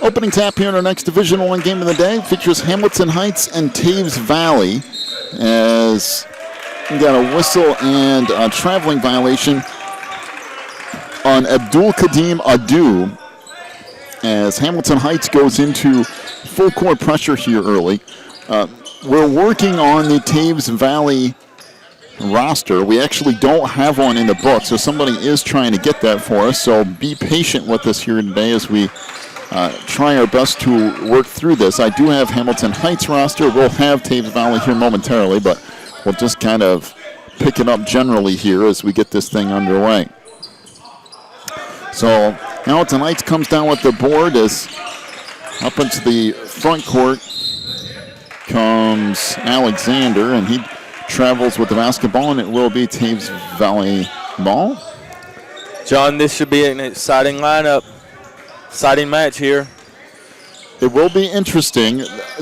Opening tap here in our next Division I game of the day features Hamilton Heights and Teays Valley, as we got a whistle and a traveling violation on Abdul Kadim Adu, as Hamilton Heights goes into full court pressure here early. We're working on the Teays Valley roster. We actually don't have one in the book, so somebody is trying to get that for us, so be patient with us here today as we try our best to work through this. I do have Hamilton Heights roster. We'll have Teays Valley here momentarily, but we'll just kind of pick it up generally here as we get this thing underway. So Hamilton Heights comes down with the board as up into the front court comes Alexander, and he travels with the basketball, and it will be Teays Valley ball. John, this should be an exciting lineup. Exciting match here. It will be interesting.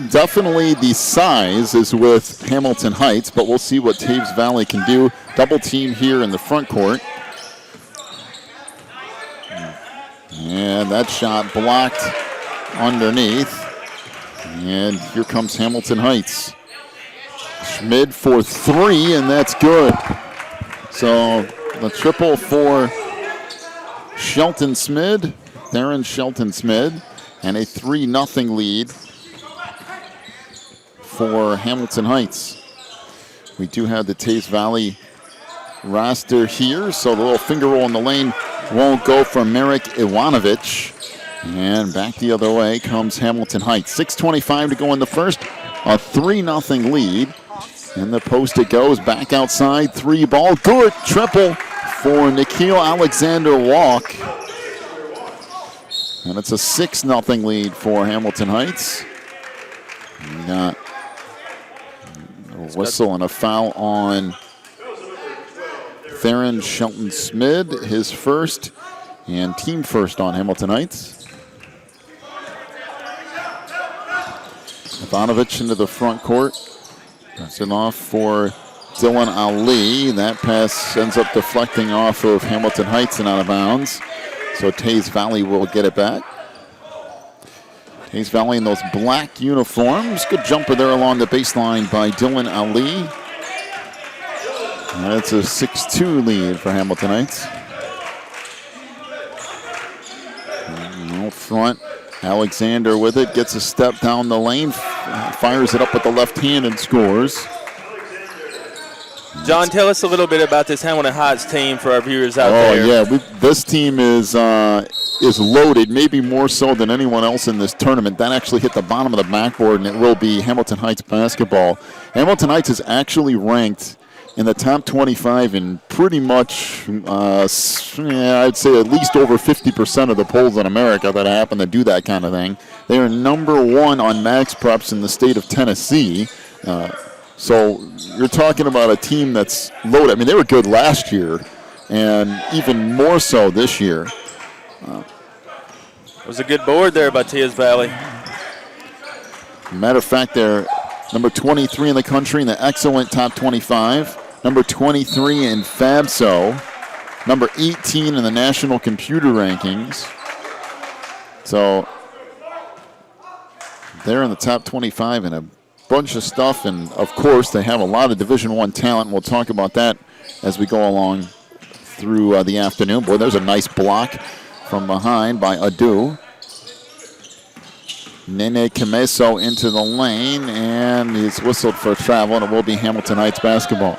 Definitely the size is with Hamilton Heights, but we'll see what Teays Valley can do. Double team here in the front court. And that shot blocked underneath. And here comes Hamilton Heights. Schmid for three, and that's good. So the triple for Shelton Smid. Theron Shelton Smid, and a 3-0 lead for Hamilton Heights. We do have the Teays Valley roster here, so the little finger roll in the lane won't go for Marek Ivanovich. And back the other way comes Hamilton Heights. 6:25 to go in the first, a 3-0 lead. In the post it goes, back outside, three ball, good triple for Nikhil Alexander Walk. And it's a 6-0 lead for Hamilton Heights. We got a whistle and a foul on Theron Shelton Smid, his first and team first on Hamilton Heights. Ivanovich into the front court. Pass it off for Dylan Ali. That pass ends up deflecting off of Hamilton Heights and out of bounds. So Teays Valley will get it back. Teays Valley in those black uniforms. Good jumper there along the baseline by Dylan Ali. That's a 6-2 lead for Hamilton Heights. Out front, Alexander with it. Gets a step down the lane. Fires it up with the left hand and scores. John, tell us a little bit about this Hamilton Heights team for our viewers out there. Oh, yeah. This team is loaded, maybe more so than anyone else in this tournament. That actually hit the bottom of the backboard, and it will be Hamilton Heights basketball. Hamilton Heights is actually ranked in the top 25 in pretty much, I'd say at least over 50% of the polls in America that happen to do that kind of thing. They are number one on Max Preps in the state of Tennessee. So you're talking about a team that's loaded. I mean, they were good last year, and even more so this year. It was a good board there by Teays Valley. Matter of fact, they're number 23 in the country in the excellent top 25. Number 23 in FABSO. Number 18 in the national computer rankings. So they're in the top 25 in a bunch of stuff, and of course they have a lot of Division I talent, and we'll talk about that as we go along through the afternoon. Boy, there's a nice block from behind by Adu. Nene Cameso into the lane, and he's whistled for travel, and it will be Hamilton Heights basketball.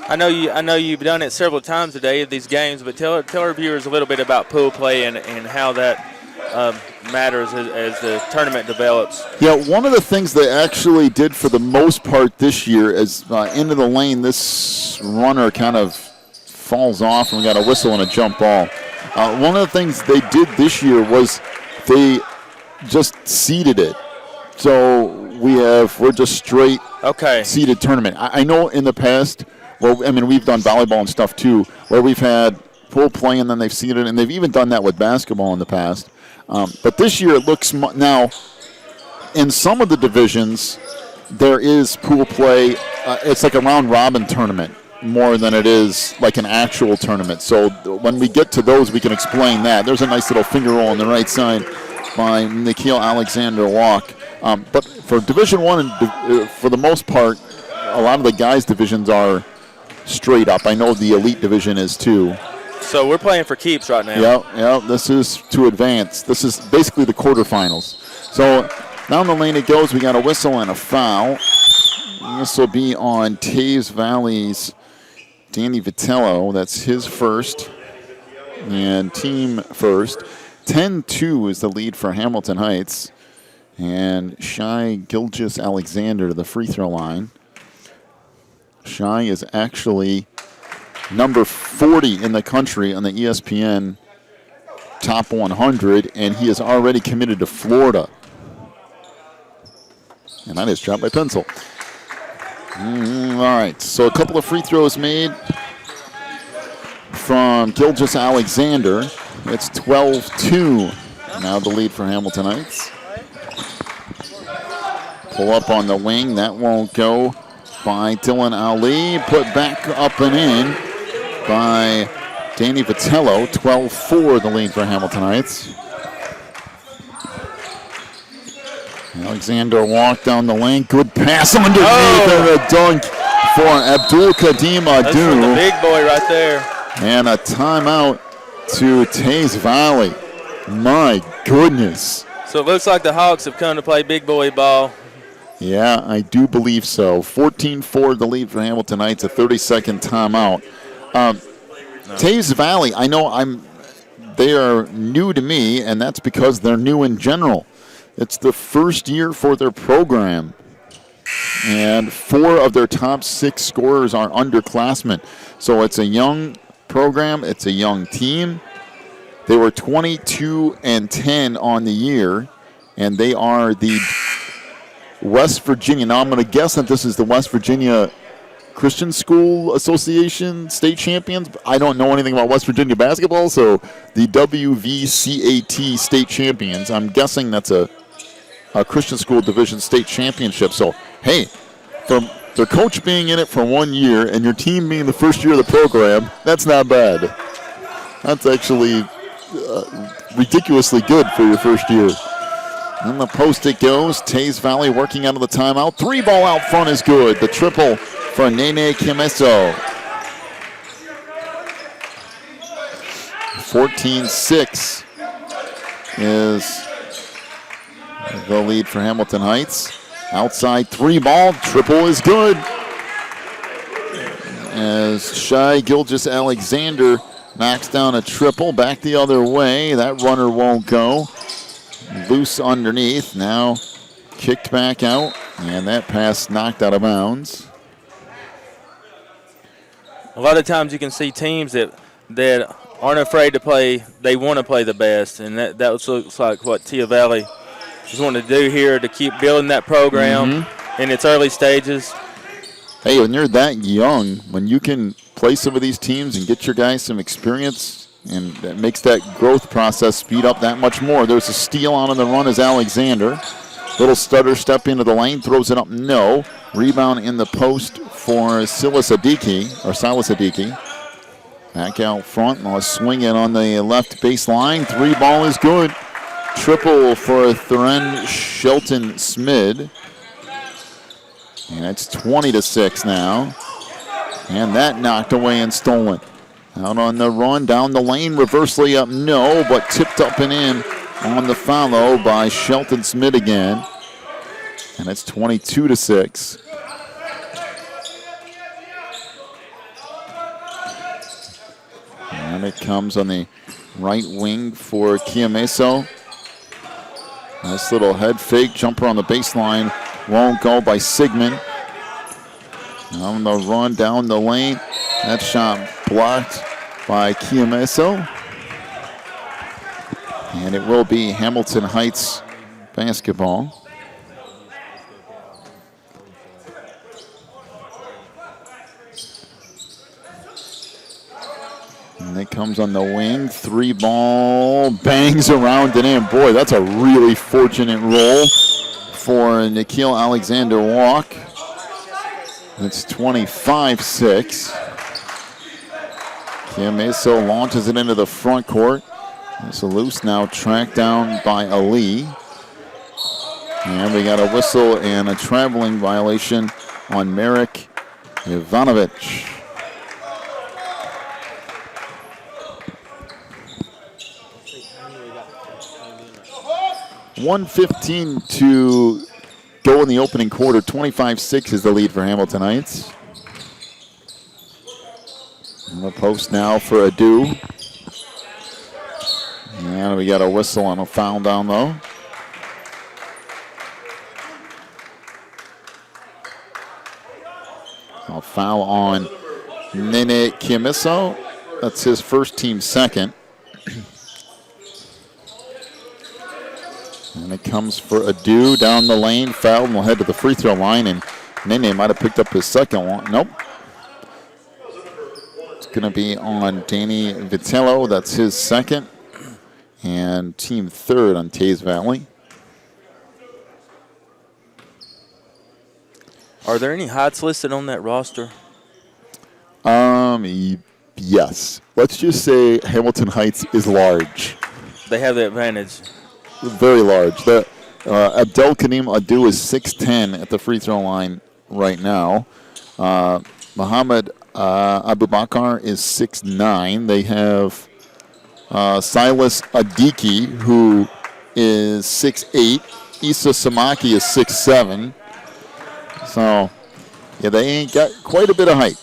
I know you've done it several times today at these games, but tell our viewers a little bit about pool play and how that matters as the tournament develops. Yeah, one of the things they actually did for the most part this year is into the lane, this runner kind of falls off, and we got a whistle and a jump ball. One of the things they did this year was they just seeded it. So we're just straight seeded tournament. I know in the past, well, I mean, we've done volleyball and stuff too, where we've had pool play and then they've seeded, and they've even done that with basketball in the past. But this year it looks now in some of the divisions there is pool play. It's like a round robin tournament more than it is like an actual tournament. So when we get to those, we can explain that. There's a nice little finger roll on the right side by Nikhil Alexander Walk. But for Division I, for the most part, a lot of the guys' divisions are straight up. I know the elite division is too. So we're playing for keeps right now. Yeah. This is to advance. This is basically the quarterfinals. So down the lane it goes. We got a whistle and a foul. This will be on Teay Valley's Danny Vitello. That's his first and team first. 10-2 is the lead for Hamilton Heights. And Shai Gilgis Alexander to the free throw line. Shai is actually number 40 in the country on the ESPN Top 100, and he is already committed to Florida. And that is dropped by pencil. All right, so a couple of free throws made from Gilgis Alexander. It's 12-2. Now the lead for Hamilton Heights. Pull up on the wing. That won't go by Dylan Ali. Put back up and in by Danny Vitello. 12-4 the lead for Hamilton Heights. Alexander walked down the lane. Good pass underneath and a dunk for Abdul Kadim Adu. That's from the big boy right there. And a timeout to Teay Valley. My goodness. So it looks like the Hawks have come to play big boy ball. Yeah, I do believe so. 14-4 the lead for Hamilton Heights, a 30-second timeout. Teay Valley, I know they are new to me, and that's because they're new in general. It's the first year for their program, and 4 of their top 6 scorers are underclassmen. So it's a young program. It's a young team. They were 22-10 on the year, and they are the West Virginia. Now I'm going to guess that this is the West Virginia Christian School Association state champions. I don't know anything about West Virginia basketball, so the WVCAT state champions. I'm guessing that's a Christian School Division state championship. So, hey, from their coach being in it for 1 year and your team being the first year of the program, that's not bad. That's actually ridiculously good for your first year. In the post it goes. Teay Valley working out of the timeout. 3 ball out front is good. The triple for Nene Kimeso. 14-6 is the lead for Hamilton Heights. Outside 3 ball. Triple is good. As Shai Gilgis Alexander knocks down a triple. Back the other way. That runner won't go. Loose underneath, now kicked back out, and that pass knocked out of bounds. A lot of times you can see teams that aren't afraid to play, they want to play the best, and that looks like what Teay Valley is wanting to do here to keep building that program in its early stages. Hey, when you're that young, when you can play some of these teams and get your guys some experience, and that makes that growth process speed up that much more. There's a steal on the run as Alexander. Little stutter step into the lane, throws it up, no. Rebound in the post for Silas Adiki. Back out front, and I'll swing it on the left baseline. 3 ball is good. Triple for Thuren Shelton Smid. And it's 20-6 now. And that knocked away and stolen. Out on the run, down the lane, reversely up, no, but tipped up and in on the follow by Shelton Smid again. And it's 22-6. And it comes on the right wing for Kiameso. Nice little head fake, jumper on the baseline, won't go by Sigmund. On the run down the lane, that shot blocked by Kiameso. And it will be Hamilton Heights basketball. And it comes on the wing. 3 ball, bangs around and in. Boy, that's a really fortunate roll for Nikhil Alexander Walk. It's 25-6. Kiamiso launches it into the front court. It's a loose now, tracked down by Ali. And we got a whistle and a traveling violation on Marek Ivanovic. .115 to go in the opening quarter. 25-6 is the lead for Hamilton Heights. On the post now for Adu. And we got a whistle and a foul down low. A foul on Nene Kiamiso. That's his first, team second. And it comes for Adu down the lane. Fouled and will head to the free throw line. And Nene might have picked up his second one. Nope. It's going to be on Danny Vitello. That's his second. And team third on Teys Valley. Are there any Heights listed on that roster? Yes. Let's just say Hamilton Heights is large. They have the advantage. Very large. Abdel Karim Adu is 6'10" at the free throw line right now. Muhammad Abubakar is 6'9". They have Silas Adiki, who is 6'8". Issa Samaki is 6'7". So, yeah, they ain't got quite a bit of height.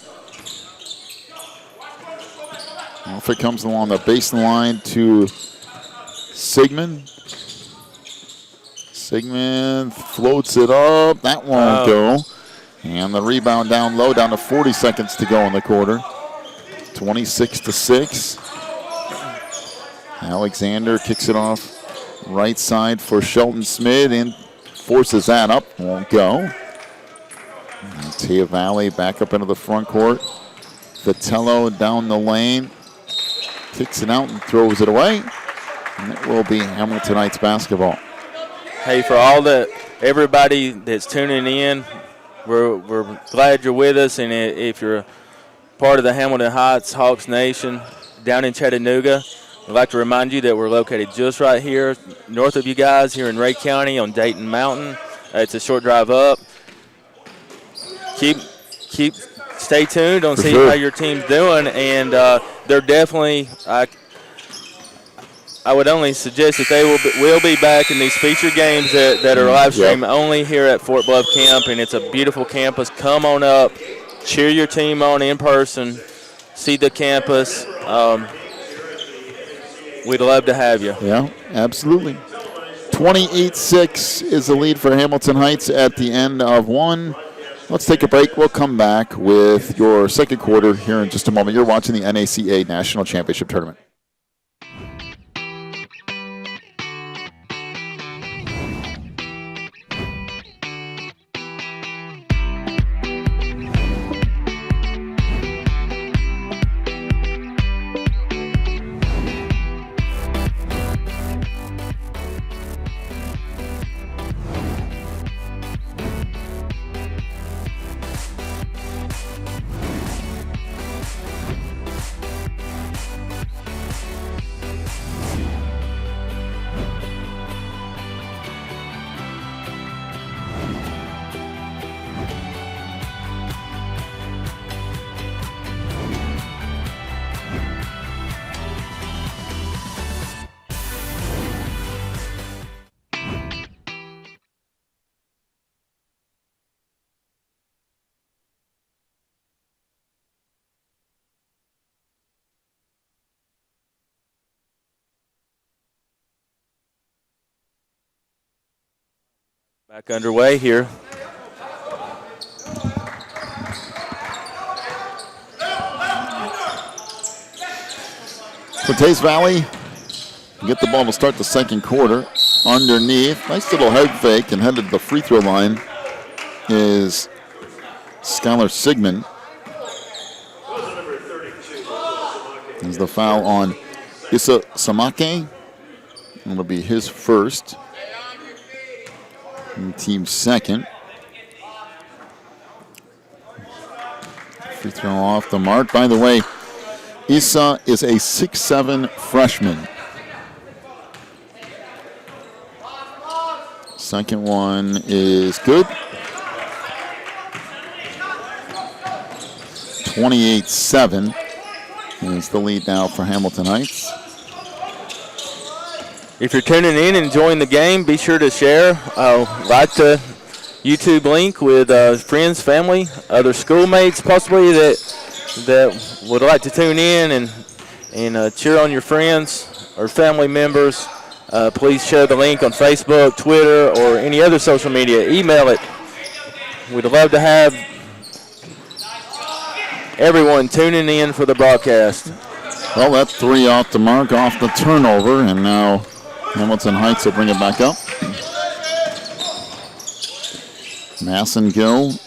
If it comes along the baseline to Sigmund. Sigmund floats it up. That won't go. And the rebound down low, down to 40 seconds to go in the quarter. 26-6. Alexander kicks it off right side for Shelton Smith and forces that up. Won't go. And Teay Valley back up into the front court. Vitello down the lane. Kicks it out and throws it away. And it will be Hamilton Heights basketball. Hey, for everybody that's tuning in, we're glad you're with us. And if you're part of the Hamilton Heights Hawks Nation down in Chattanooga, I'd like to remind you that we're located just right here north of you guys here in Ray County on Dayton Mountain. It's a short drive up. Stay tuned on see how your team's doing, and they're definitely. I would only suggest that they will be back in these featured games that are live streamed only here at Fort Bluff Camp, and it's a beautiful campus. Come on up, cheer your team on in person, see the campus. We'd love to have you. Yeah, absolutely. 28-6 is the lead for Hamilton Heights at the end of one. Let's take a break. We'll come back with your second quarter here in just a moment. You're watching the NACA National Championship Tournament. Back underway here. So Teys Valley get the ball to start the second quarter. Underneath, nice little head fake and headed to the free throw line is Skylar Sigmund. There's the foul on Issa Samake. It'll be his first. And team second. Free throw off the mark. By the way, Issa is a 6'7" freshman. Second one is good. 28-7 is the lead now for Hamilton Heights. If you're tuning in and enjoying the game, be sure to share. Like the YouTube link with friends, family, other schoolmates possibly that would like to tune in and cheer on your friends or family members. Please share the link on Facebook, Twitter, or any other social media. Email it. We'd love to have everyone tuning in for the broadcast. Well, that 3 off the mark, off the turnover, and now Hamilton Heights will bring it back up. Massengill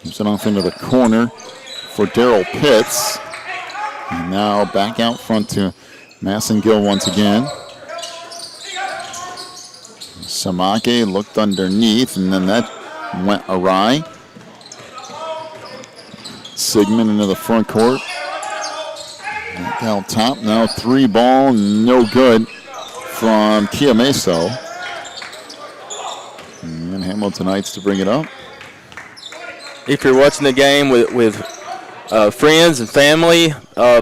moves it off into the corner for Daryl Pitts. And now back out front to Massengill once again. Samake looked underneath, and then that went awry. Sigmund into the front court. Back out top, now 3 ball, no good from Kiameso. And Hamilton Heights to bring it up. If you're watching the game with friends and family,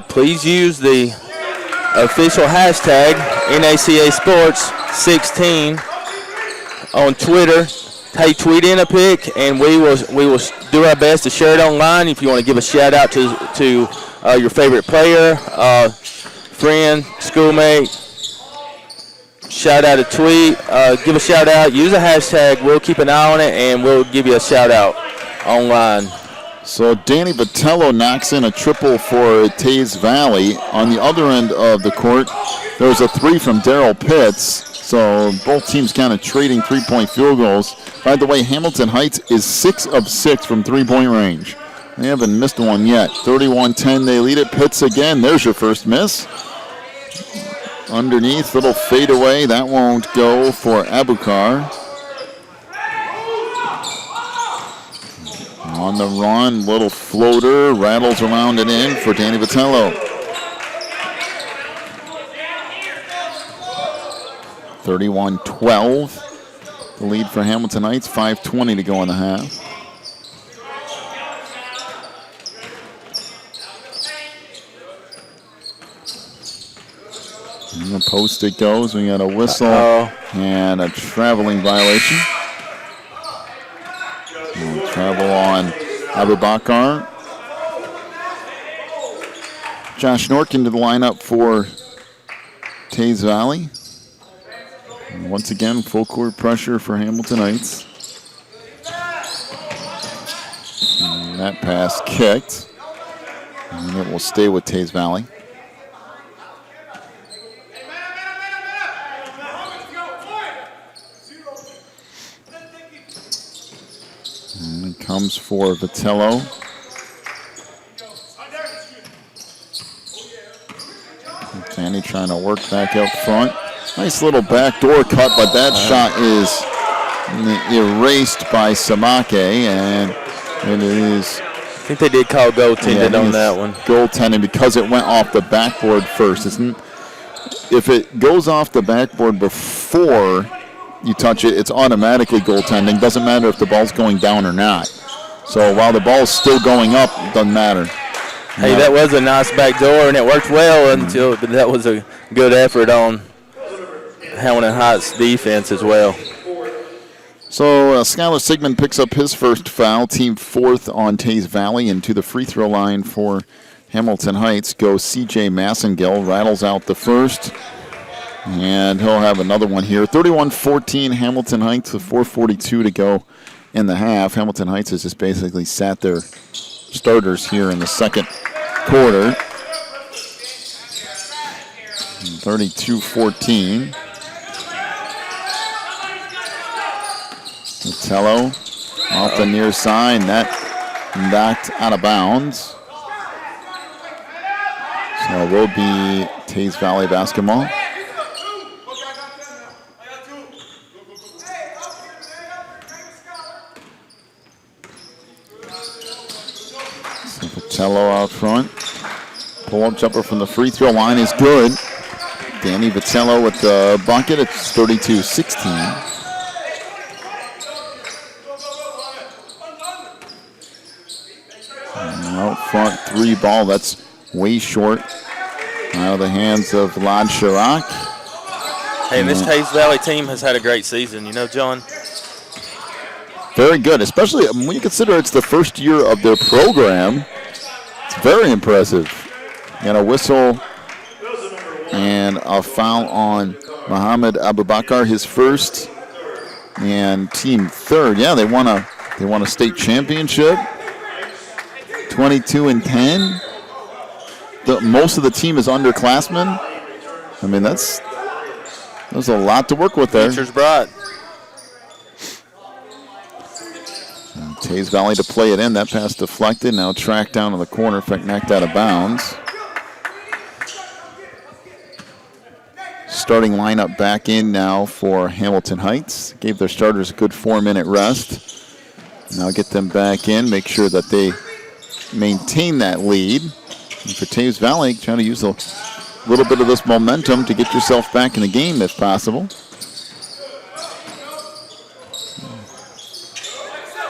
please use the official hashtag NACA Sports 16 on Twitter. Hey, tweet in a pic, and we will do our best to share it online. If you want to give a shout out to your favorite player, friend, schoolmate, shout out a tweet, give a shout out, use a hashtag. We'll keep an eye on it, and we'll give you a shout out online. So Danny Vitello knocks in a triple for Teys Valley. On the other end of the court, there was a 3 from Daryl Pitts. So both teams kind of trading 3-point field goals. By the way, Hamilton Heights is 6 of 6 from 3-point range. They haven't missed one yet. 31-10, they lead it. Pitts again. There's your first miss. Underneath, little fadeaway. That won't go for Abukar. On the run, little floater. Rattles around and in for Danny Vitello. 31-12. The lead for Hamilton Heights. 5:20 to go in the half. In the post it goes. We got a whistle and a traveling violation. And travel on Abubakar. Josh Norkin to the lineup for Teys Valley. And once again, full court pressure for Hamilton Heights. And that pass kicked. And it will stay with Teys Valley. And it comes for Vitello. Danny trying to work back up front. Nice little backdoor cut, but that shot is erased by Samake, and it is... I think they did call goaltending on that one. Goaltending because it went off the backboard first. If it goes off the backboard before you touch it, it's automatically goaltending. Doesn't matter if the ball's going down or not. So while the ball's still going up, it doesn't matter. Hey, that was a nice back door, and it worked well until that was a good effort on Hamilton Heights defense as well. So Skylar Sigmund picks up his first foul, team 4th on Teys Valley, and to the free throw line for Hamilton Heights goes C.J. Massengill, rattles out the first, and he'll have another one here. 31-14 Hamilton Heights with 4:42 to go in the half. Hamilton Heights has just basically sat their starters here in the second quarter. 32-14. Vitello off the near side. That knocked out of bounds. So it will be Teys Valley basketball. So Vitello out front. Pull-up jumper from the free throw line is good. Danny Vitello with the bucket. It's 32-16. Out front, 3 ball. That's way short. Out of the hands of Lad Chirac. Hey, and this Teays Valley team has had a great season, you know, John. Very good, especially when you consider it's the first year of their program. It's very impressive. Got a whistle and a foul on Mohamed Abubakar, his first, and team third. Yeah, they won a state championship. 22-10. Most of the team is underclassmen. I mean, there's a lot to work with there. Future's bright. Teays Valley to play it in. That pass deflected. Now tracked down in the corner. In fact, knocked out of bounds. Starting lineup back in now for Hamilton Heights. Gave their starters a good 4-minute rest. Now get them back in. Make sure that they maintain that lead. And for Teays Valley, trying to use a little bit of this momentum to get yourself back in the game if possible.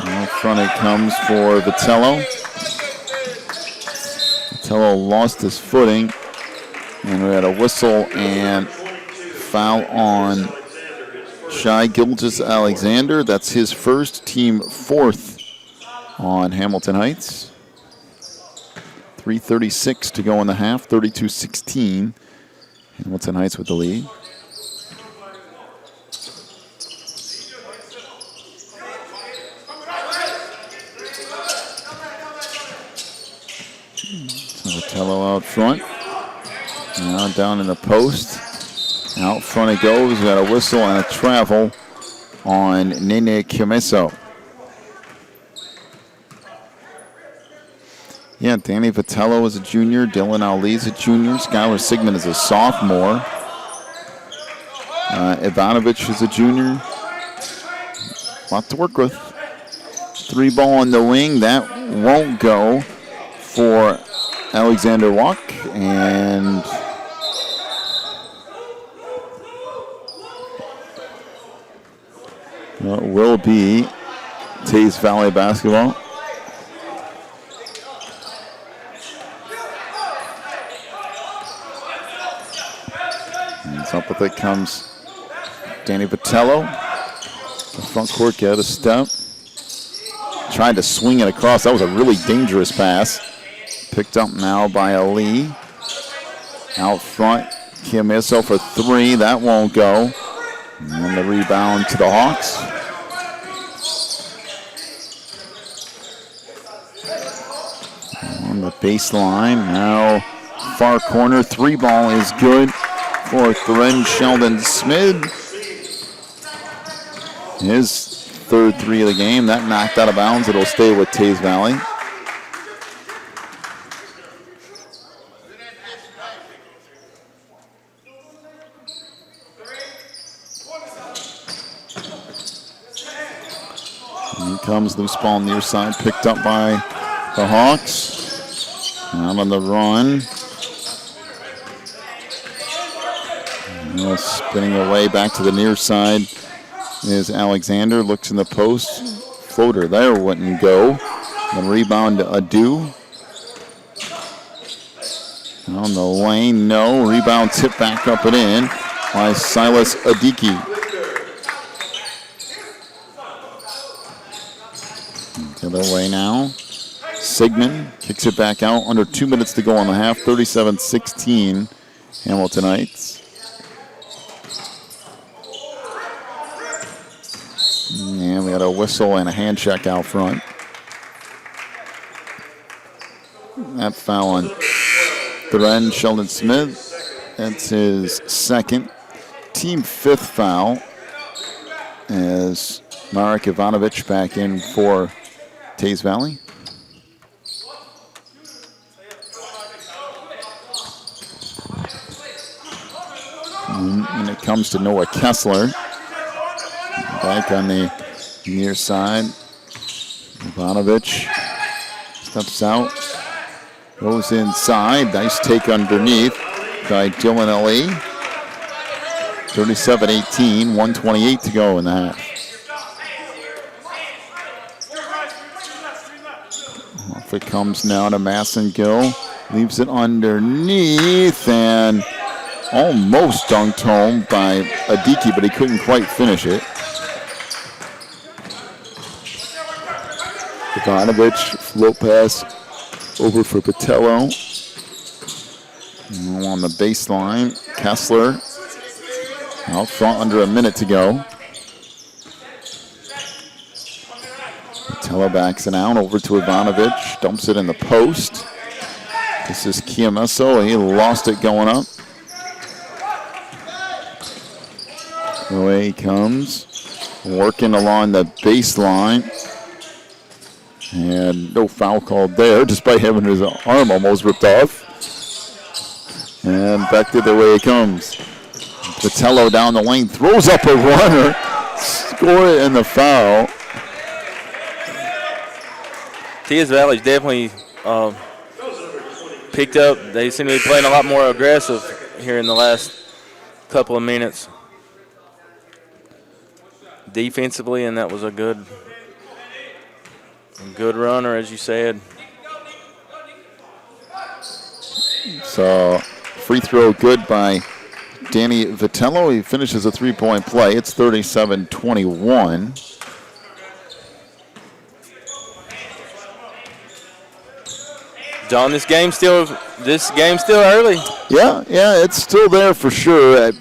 Now front it comes for Vitello. Vitello lost his footing. And we had a whistle and foul on Shai Gilgis-Alexander. That's his first, team fourth on Hamilton Heights. 3:36 to go in the half, 32-16. Hamilton Heights with the lead. So Vitello out front. Now down in the post. Out front it goes. We got a whistle and a travel on Nene Kimeso. Yeah, Danny Vitello is a junior. Dylan Ali is a junior. Skylar Sigmund is a sophomore. Ivanovic is a junior. A lot to work with. 3 ball on the wing. That won't go for Alexander Walk. And it will be Teays Valley basketball. Up with it comes Danny Vitello. The front court get a step. Tried to swing it across. That was a really dangerous pass. Picked up now by Ali. Out front, Kiamiso for 3. That won't go. And the rebound to the Hawks. On the baseline, now far corner. 3 ball is good for Theren Sheldon Smith. His third 3 of the game. That knocked out of bounds. It'll stay with Teays Valley. Here comes loose ball near side, picked up by the Hawks. Out on the run. Spinning away back to the near side is Alexander. Looks in the post. Floater there wouldn't go. The rebound to Adu. On the lane, no. Rebound tip back up and in by Silas Adiki. The other way now. Sigmund kicks it back out. Under 2 minutes to go on the half. 37-16 Hamilton Heights. And we had a whistle and a hand check out front. That foul on Theren Sheldon Smith. That's his second. Team 5th foul as Marek Ivanovic back in for Teays Valley. And it comes to Noah Kessler. Back on the near side. Ivanovic steps out. Goes inside. Nice take underneath by Dylan Ellie. 37-18, 1:28 to go in the half. Off it comes now to Massengill. Leaves it underneath and almost dunked home by Adiki, but he couldn't quite finish it. Ivanovic, float pass over for Patello. On the baseline, Kessler out front under a minute to go. Patello backs it out over to Ivanovic, dumps it in the post. This is Chiamesso, he lost it going up. Away he comes, working along the baseline. And no foul called there, despite having his arm almost ripped off. And back the other way he comes. Patello down the lane, throws up a runner, score it in the foul. Teays Valley's definitely picked up. They seem to be playing a lot more aggressive here in the last couple of minutes defensively, and that was a good runner, as you said. So free throw good by Danny Vitello. He finishes a three-point play. It's 37-21. John, this game's still early. Yeah, it's still there for sure. I'd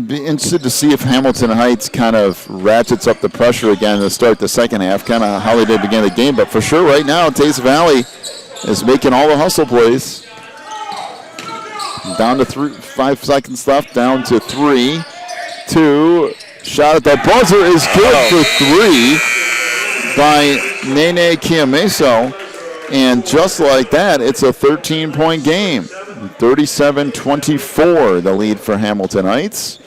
be interested to see if Hamilton Heights kind of ratchets up the pressure again to start the second half, kind of how they did begin the game. But for sure, right now, Teays Valley is making all the hustle plays. Down to 5 seconds left, down to 3, 2. Shot at the buzzer is good for 3 by Nene Chiamesso. And just like that, it's a 13-point game. 37-24, the lead for Hamilton Heights.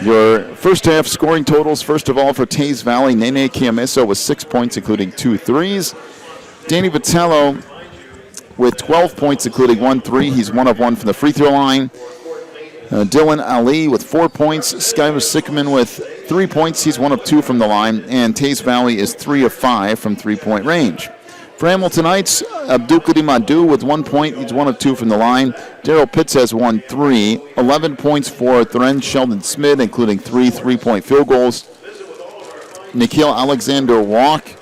Your first half scoring totals, first of all, for Teays Valley, Nene Chiamesso with 6 points, including 2 threes. Danny Vitello with 12 points, including 1 3. He's 1 of 1 from the free throw line. Dylan Ali with 4 points. Skyler Sickman with 3 points. He's 1 of 2 from the line. And Teays Valley is 3 of 5 from three-point range. For Hamilton Heights, Abdulkadim Adu with 1 point. He's 1 of 2 from the line. Daryl Pitts has 1 3. 11 points for Thren Sheldon Smith, including 3 3-point field goals. Nikhil Alexander Walk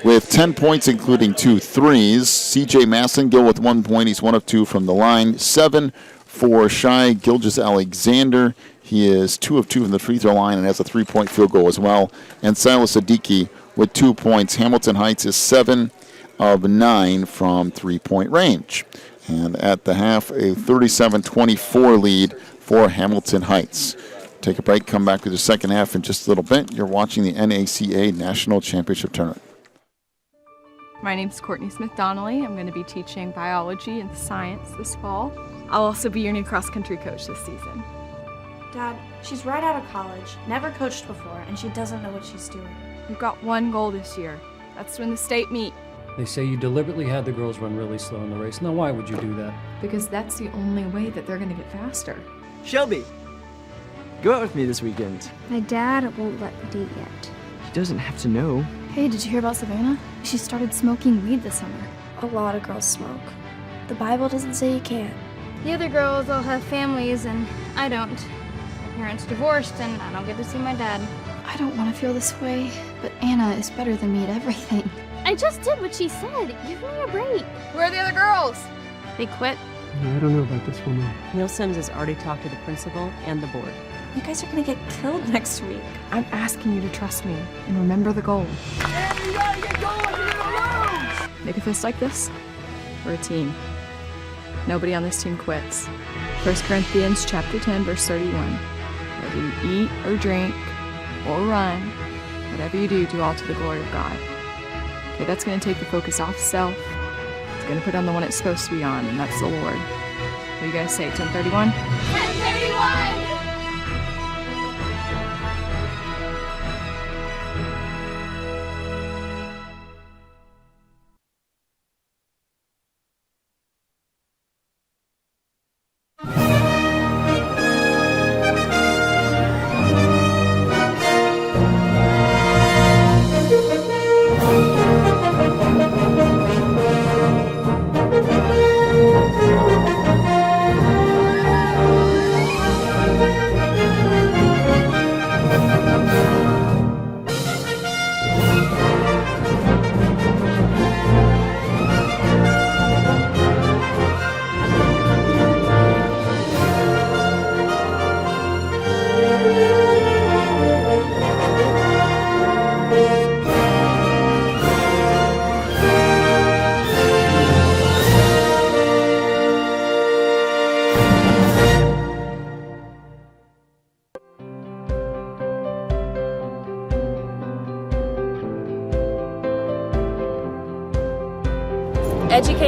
with 10 points, including 2 threes. C.J. Massengill with 1 point. He's 1 of 2 from the line. 7 for Shai Gilgis Alexander. He is 2 of 2 from the free throw line and has a 3-point field goal as well. And Silas Adiki with 2 points. Hamilton Heights is 7 of 9 from three-point range. And at the half, a 37-24 lead for Hamilton Heights. Take a break, come back with the second half in just a little bit. You're watching the NACA National Championship Tournament. My name's Courtney Smith-Donnelly. I'm going to be teaching biology and science this fall. I'll also be your new cross-country coach this season. Dad, she's right out of college, never coached before, and she doesn't know what she's doing. We've got one goal this year. That's when the state meet. They say you deliberately had the girls run really slow in the race. Now, why would you do that? Because that's the only way that they're going to get faster. Shelby, go out with me this weekend. My dad won't let me date yet. He doesn't have to know. Hey, did you hear about Savannah? She started smoking weed this summer. A lot of girls smoke. The Bible doesn't say you can't. The other girls all have families and I don't. My parents divorced and I don't get to see my dad. I don't want to feel this way, but Anna is better than me at everything. I just did what she said. Give me a break. Where are the other girls? They quit. I don't know about this one. Neil Sims has already talked to the principal and the board. You guys are gonna get killed next week. I'm asking you to trust me and remember the goal. Hey, you gotta get going! You're gonna lose! Make a fist like this. We're a team. Nobody on this team quits. 1 Corinthians chapter 10, verse 31. Whether you eat or drink or run, whatever you do, do all to the glory of God. Okay, that's going to take the focus off self. It's going to put on the one it's supposed to be on, and that's the Lord. What do you guys say, 10:31? 10:31!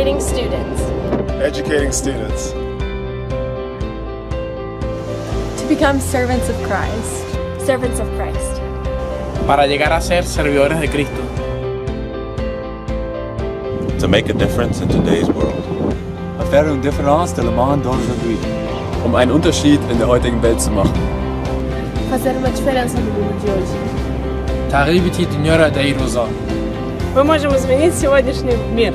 Educating students. Educating students. To become servants of Christ. Servants of Christ. Para llegar a ser servidores de Cristo. To make a difference in today's world. Faire une différence dans le monde d'aujourd'hui. Einen Unterschied in der heutigen Welt zu machen. Fazer uma diferença no mundo de hoje. تغييب الدنيا داي روزا. Мы можем изменить сегодняшний мир.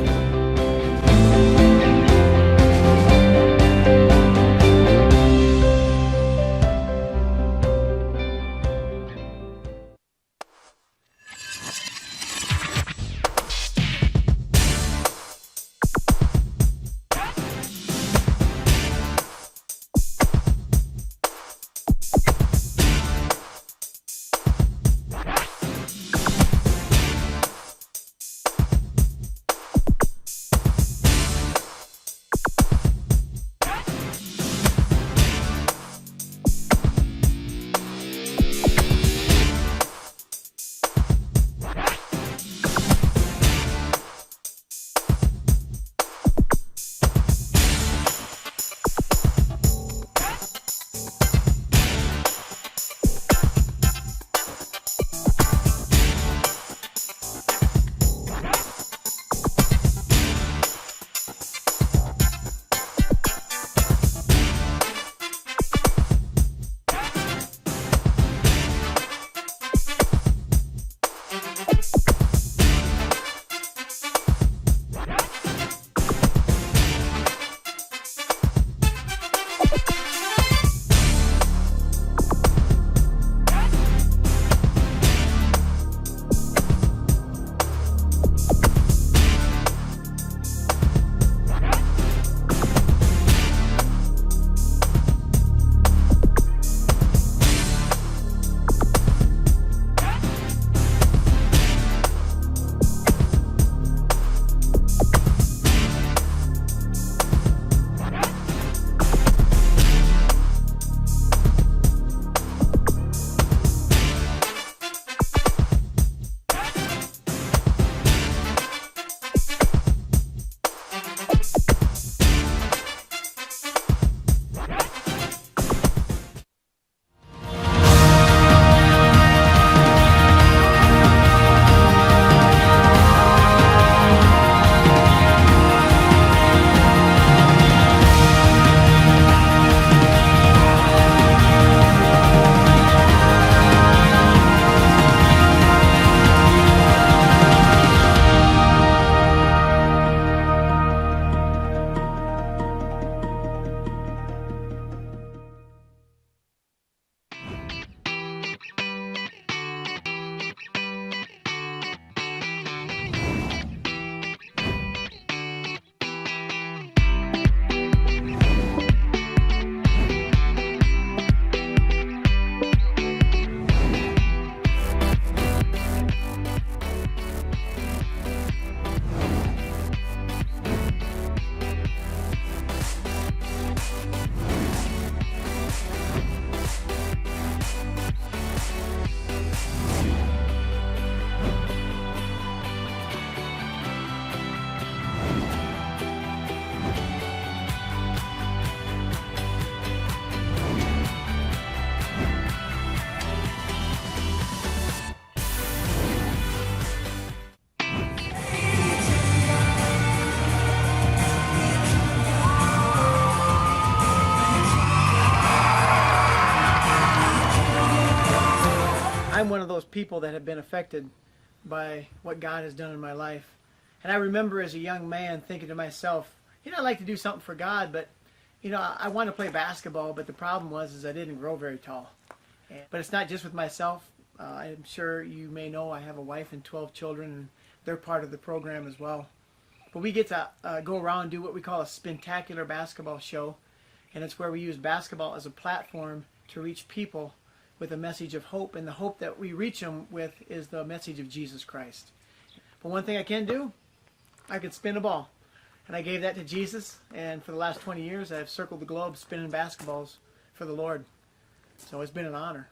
I'm one of those people that have been affected by what God has done in my life. And I remember as a young man thinking to myself, I'd like to do something for God, but, I want to play basketball, but the problem was I didn't grow very tall. But it's not just with myself. I'm sure you may know I have a wife and 12 children, and they're part of the program as well. But we get to go around and do what we call a spectacular basketball show, and it's where we use basketball as a platform to reach people with a message of hope, and the hope that we reach them with is the message of Jesus Christ. But one thing I can do, I can spin a ball. And I gave that to Jesus, and for the last 20 years I've circled the globe spinning basketballs for the Lord. So it's been an honor.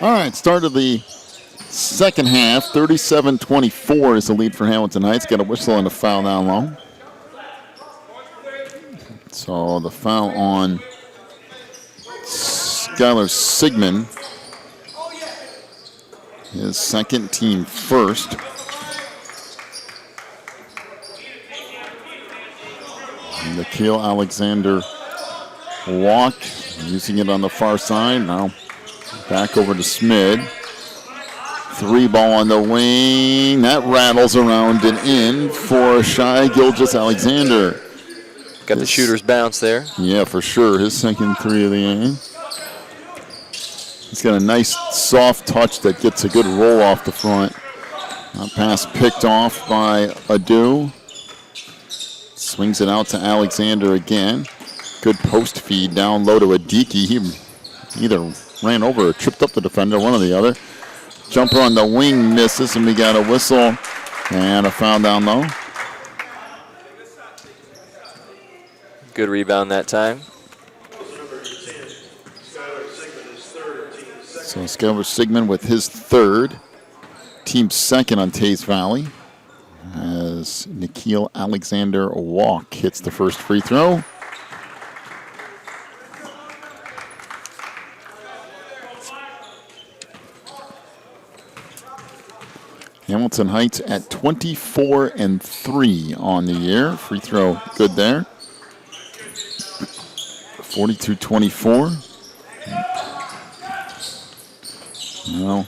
All right, start of the second half. 37-24 is the lead for Hamilton Heights. Got a whistle and a foul down low. So the foul on Skylar Sigmund. His second, team first. Nikhil Alexander walk, using it on the far side. Now back over to Smid. 3 ball on the wing. That rattles around and in for Shai Gilgis-Alexander. Got the shooter's bounce there. Yeah, for sure. His second 3 of the game. He's got a nice soft touch that gets a good roll off the front. Pass picked off by Adu. Swings it out to Alexander again. Good post feed down low to Adiki. He either ran over or tripped up the defender, one or the other. Jumper on the wing misses, and we got a whistle and a foul down low. Good rebound that time. So Skylar Sigmund with his third. Team second on Teays Valley. As Nikhil Alexander Walk hits the first free throw. Hamilton Heights at 24-3 on the year. Free throw good there. 42-24. Now,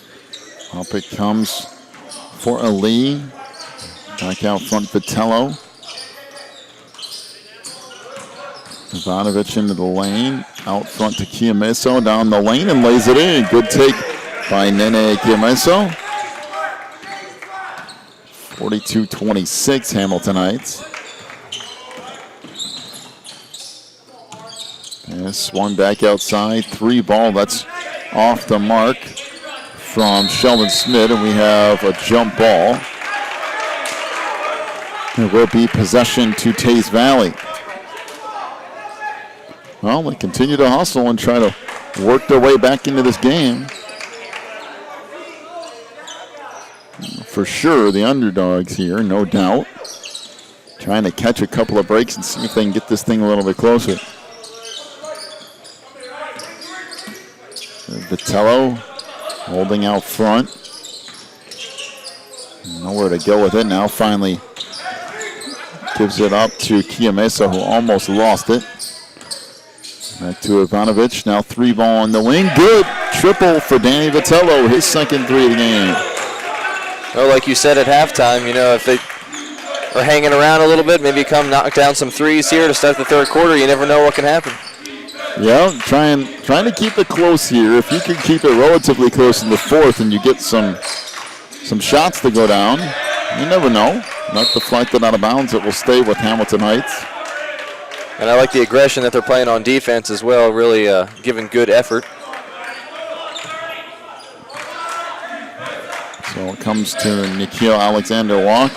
up it comes for Ali. Back out front, Vitello. Ivanovic into the lane. Out front to Kiyomeso. Down the lane and lays it in. Good take by Nene Kiyomeso. 42-26, Hamilton Heights. And swung back outside. 3 ball. That's off the mark from Sheldon Smith, and we have a jump ball. It will be possession to Teays Valley. Well, they continue to hustle and try to work their way back into this game. For sure, the underdogs here, no doubt. Trying to catch a couple of breaks and see if they can get this thing a little bit closer. Vitello holding out front. Nowhere to go with it now. Finally gives it up to Kiyomeso, who almost lost it. Back to Ivanovic. Now 3 ball on the wing. Good triple for Danny Vitello. His second 3 of the game. Well, like you said at halftime, you know, if they are hanging around a little bit, maybe come knock down some threes here to start the third quarter, you never know what can happen. Yeah, trying to keep it close here. If you can keep it relatively close in the fourth and you get some shots to go down, you never know. Not deflected out of bounds. It will stay with Hamilton Heights. And I like the aggression that they're playing on defense as well, really giving good effort. So it comes to Nikhil Alexander Walk.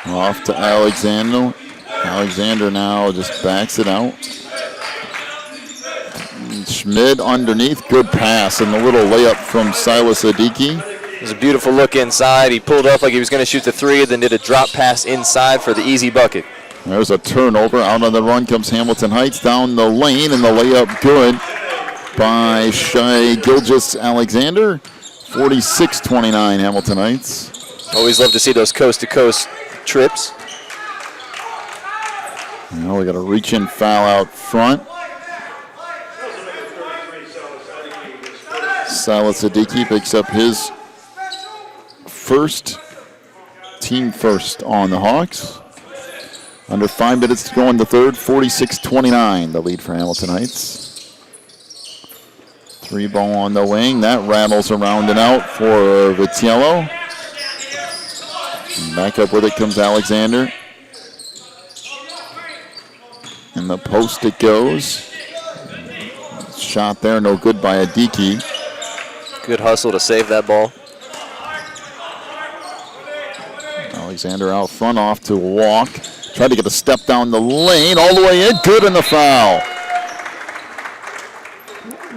Off to Alexander. Alexander now just backs it out. Schmid underneath, good pass, and the little layup from Silas Adiki. It was a beautiful look inside. He pulled up like he was going to shoot the 3, then did a drop pass inside for the easy bucket. There's a turnover. Out on the run comes Hamilton Heights down the lane, and the layup good by Shai Gilgis-Alexander. 46-29 Hamilton Heights. Always love to see those coast-to-coast trips. Now we got a reach-in foul out front. Silas Adiki picks up his first, team first on the Hawks. Under 5 minutes to go in the third, 46-29, the lead for Hamilton Heights. 3 ball on the wing, that rattles around and out for Vitiello. Back up with it comes Alexander. In the post it goes. Shot there, no good by Adiki. Good hustle to save that ball. Alexander out front, off to a walk. Tried to get a step down the lane, all the way in, good in the foul.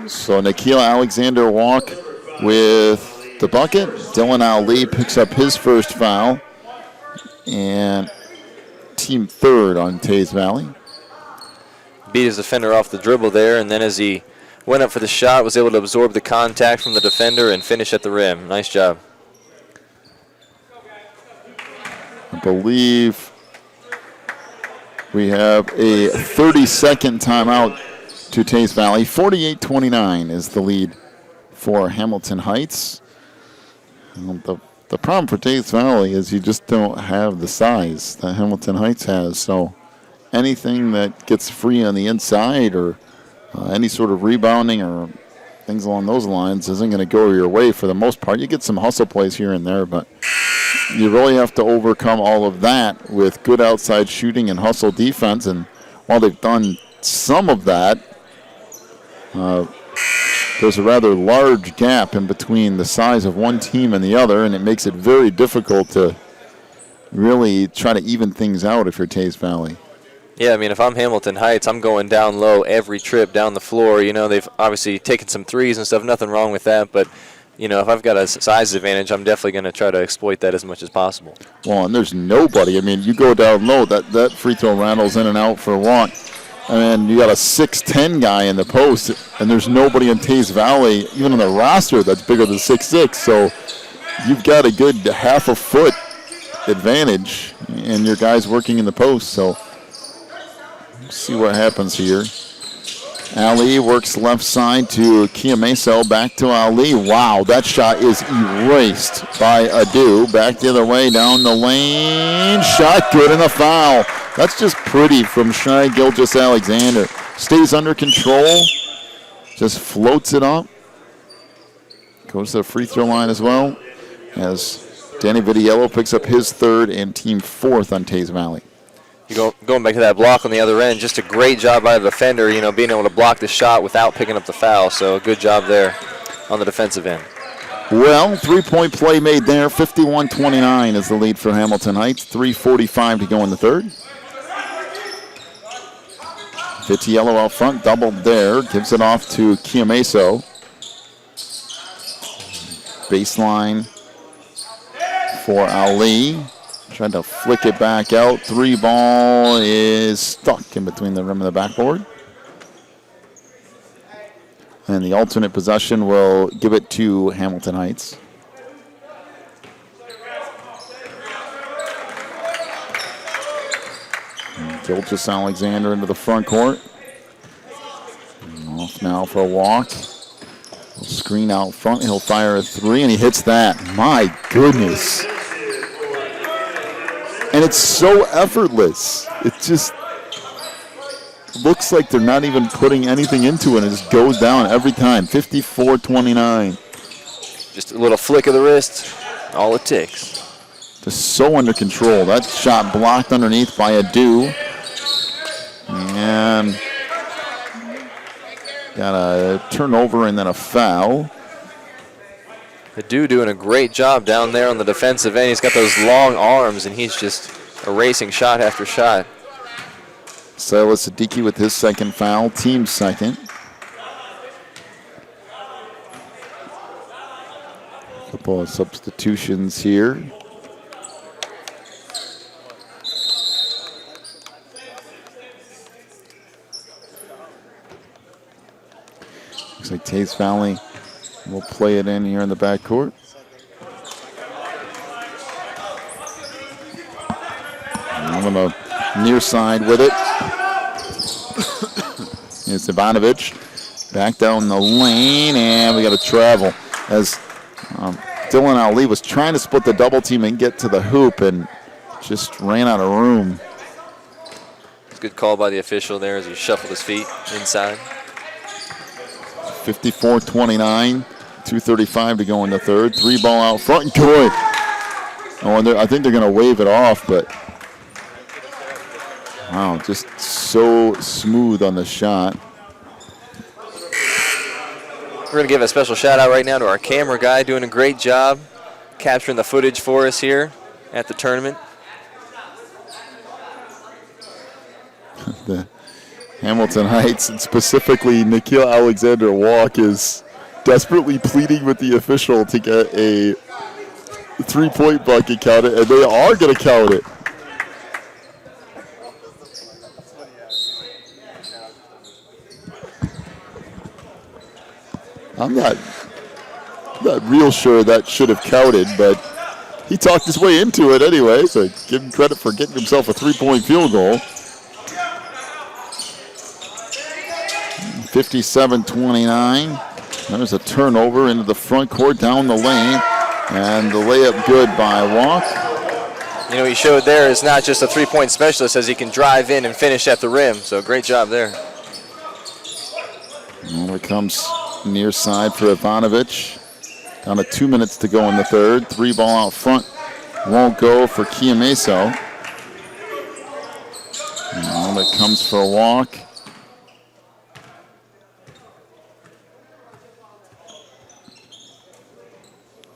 So Nikhil Alexander Walk with the bucket. Dylan Ali picks up his first foul. And team third on Teays Valley. Beat his defender off the dribble there, and then as he went up for the shot, was able to absorb the contact from the defender and finish at the rim. Nice job. I believe we have a 30-second timeout to Teays Valley. 48-29 is the lead for Hamilton Heights. The problem for Teays Valley is you just don't have the size that Hamilton Heights has. So anything that gets free on the inside or any sort of rebounding or things along those lines isn't going to go your way for the most part. You get some hustle plays here and there, but you really have to overcome all of that with good outside shooting and hustle defense. And while they've done some of that, there's a rather large gap in between the size of one team and the other, and it makes it very difficult to really try to even things out if you're Teays Valley. Yeah, I mean, if I'm Hamilton Heights, I'm going down low every trip down the floor. You know, they've obviously taken some threes and stuff, nothing wrong with that, but, you know, if I've got a size advantage, I'm definitely going to try to exploit that as much as possible. Well, and there's nobody. I mean, you go down low, that free throw rattles in and out for a walk. I mean, you got a 6'10" guy in the post, and there's nobody in Teays Valley, even on the roster, that's bigger than 6'6". So you've got a good half a foot advantage, and your guys working in the post. So let's see what happens here. Ali works left side to Kiameso, back to Ali. Wow, that shot is erased by Adu. Back the other way, down the lane. Shot good and a foul. That's just pretty from Shai Gilgis-Alexander. Stays under control, just floats it up. Goes to the free throw line as well, as Danny Vitiello picks up his third and team fourth on Teays Valley. Going back to that block on the other end, just a great job by the defender, you know, being able to block the shot without picking up the foul. So good job there on the defensive end. Well, three-point play made there. 51-29 is the lead for Hamilton Heights. 3:45 to go in the third. Vitiello out front, doubled there. Gives it off to Kiameso. Baseline for Ali. Tried to flick it back out. Three ball is stuck in between the rim and the backboard. And the alternate possession will give it to Hamilton Heights. Gilgis-Alexander into the front court. Off now for a walk. Screen out front. He'll fire a three, and he hits that. My goodness. And it's so effortless. It just looks like they're not even putting anything into it. It just goes down every time. 54-29. Just a little flick of the wrist. All it takes. Just so under control. That shot blocked underneath by Adu. And got a turnover and then a foul. Adu doing a great job down there on the defensive end. He's got those long arms, and he's just erasing shot after shot. Silas Adiki with his second foul, team second. A couple of substitutions here. Looks like Teays Valley will play it in here in the backcourt. On the near side with it. Here's Ivanovic. Back down the lane, and we got to travel. As Dylan Ali was trying to split the double team and get to the hoop and just ran out of room. Good call by the official there as he shuffled his feet inside. 54-29, 2:35 to go in the third. Three ball out front, good. Oh, and I think they're going to wave it off, but wow, just so smooth on the shot. We're going to give a special shout out right now to our camera guy doing a great job capturing the footage for us here at the tournament. The Hamilton Heights, and specifically Nikhil Alexander Walk, is desperately pleading with the official to get a 3-point bucket counted, and they are going to count it. I'm not real sure that should have counted, but he talked his way into it anyway, so give him credit for getting himself a 3-point field goal. 57-29. There's a turnover into the front court down the lane, and the layup good by Walk. You know, he showed there is not just a 3-point specialist, as he can drive in and finish at the rim, so great job there. And here comes near side for Ivanovic. Down to 2 minutes to go in the third. 3 ball out front. Won't go for Kiameso. And it comes for a Walk.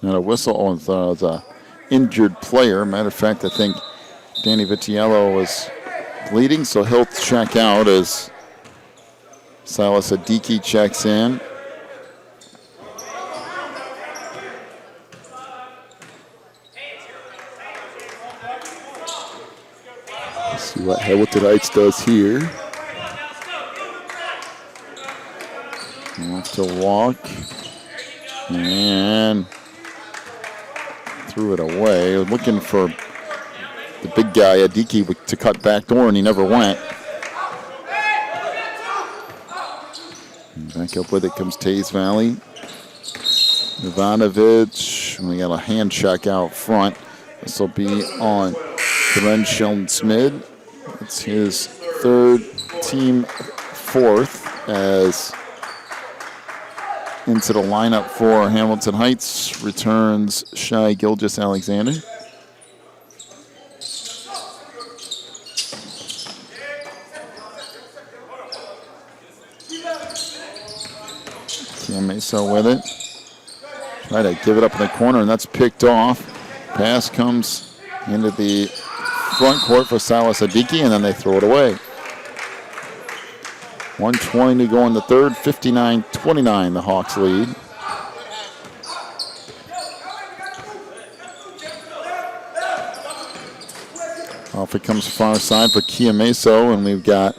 And a whistle on the injured player. Matter of fact, I think Danny Vitiello was bleeding, so he'll check out as Silas Adiki checks in. Let's see what Hamilton Heights does here. Off to Walk. And threw it away. Looking for the big guy, Adiki, to cut back door, and he never went. And back up with it comes Teay's Valley. Ivanovic. We got a hand check out front. This will be on Glenn Sheldon-Smith. It's his third, team fourth, as into the lineup for Hamilton Heights returns Shai Gilgis-Alexander. Kiameso with it. Try to give it up in the corner, and that's picked off. Pass comes into the front court for Silas Adiki, and then they throw it away. 1:20 to go in the third, 59-29, the Hawks lead. Off it comes far side for Kiameso, and we've got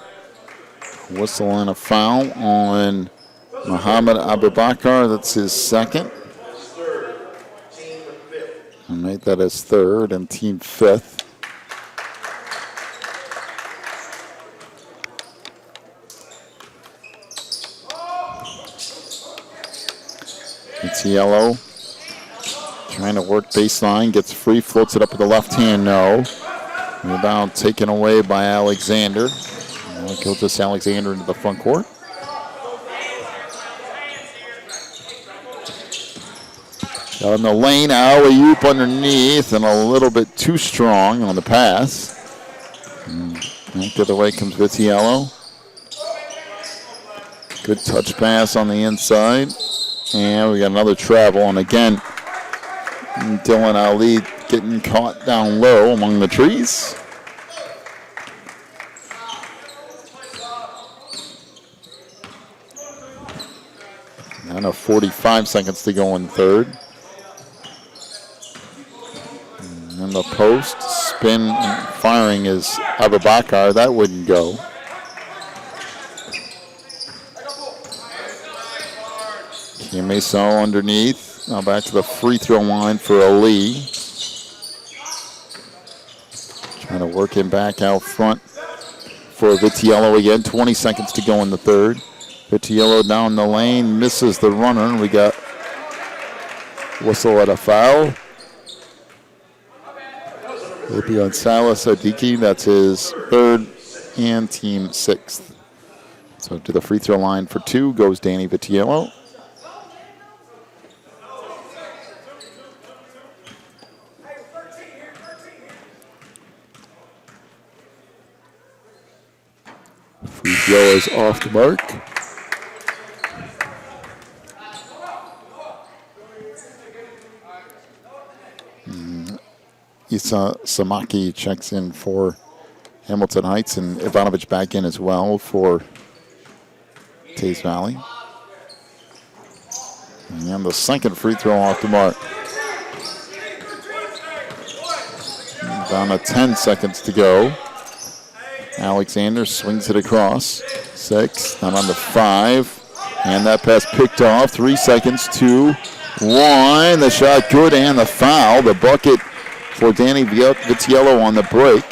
a whistle and a foul on Muhammad Abubakar. That's his second. And make that his third and team fifth. It's Yellow. Trying to work baseline, gets free, floats it up with the left hand, no. Rebound taken away by Alexander. Gilgis-Alexander into the front court. Down the lane, alley-oop underneath, and a little bit too strong on the pass. Back the other way comes Vitiello. Good touch pass on the inside. And we got another travel, and again, Dylan Ali getting caught down low among the trees. And 45 seconds to go in third. And the post, spin and firing is Abubakar. That wouldn't go. Kiameso underneath. Now back to the free throw line for Ali. Trying to work him back out front for Vitiello again. 20 seconds to go in the third. Vitiello down the lane, misses the runner, and we got whistle at a foul. It'll be on Silas Adiki. That's his third and team sixth. So to the free throw line for two goes Danny Vitiello. Free throw is off the mark. Isa Samaki checks in for Hamilton Heights, and Ivanovic back in as well for Teays Valley. And the second free throw off the mark. Down to 10 seconds to go. Alexander swings it across. 6, down on the 5. And that pass picked off. 3 seconds, 2, 1. The shot good and the foul. The bucket for Danny Vitiello on the break.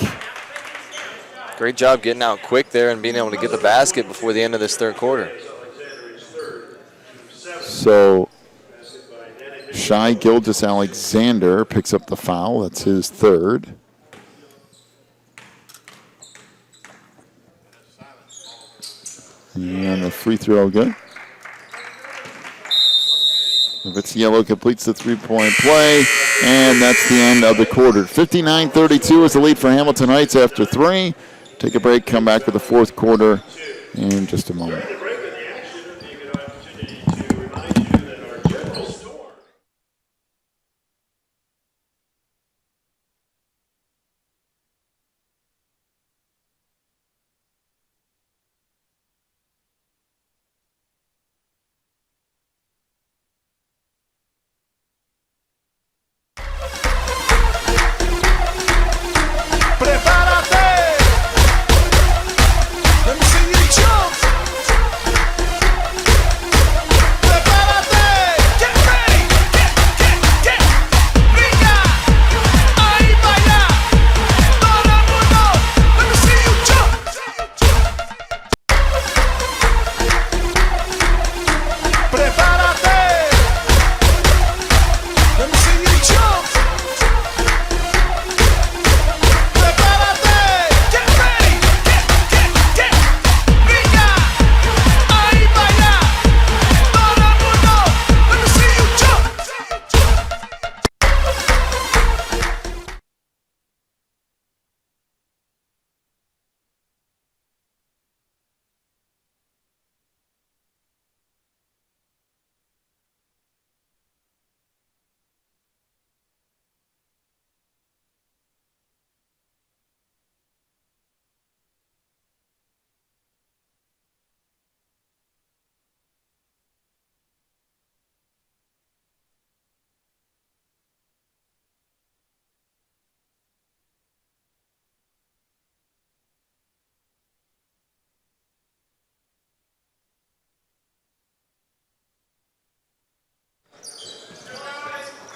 Great job getting out quick there and being able to get the basket before the end of this third quarter. So Shai Gilgis-Alexander picks up the foul. That's his third. And the free throw good. Vitiello completes the three-point play, and that's the end of the quarter. 59-32 is the lead for Hamilton Heights after 3. Take a break, come back for the fourth quarter in just a moment.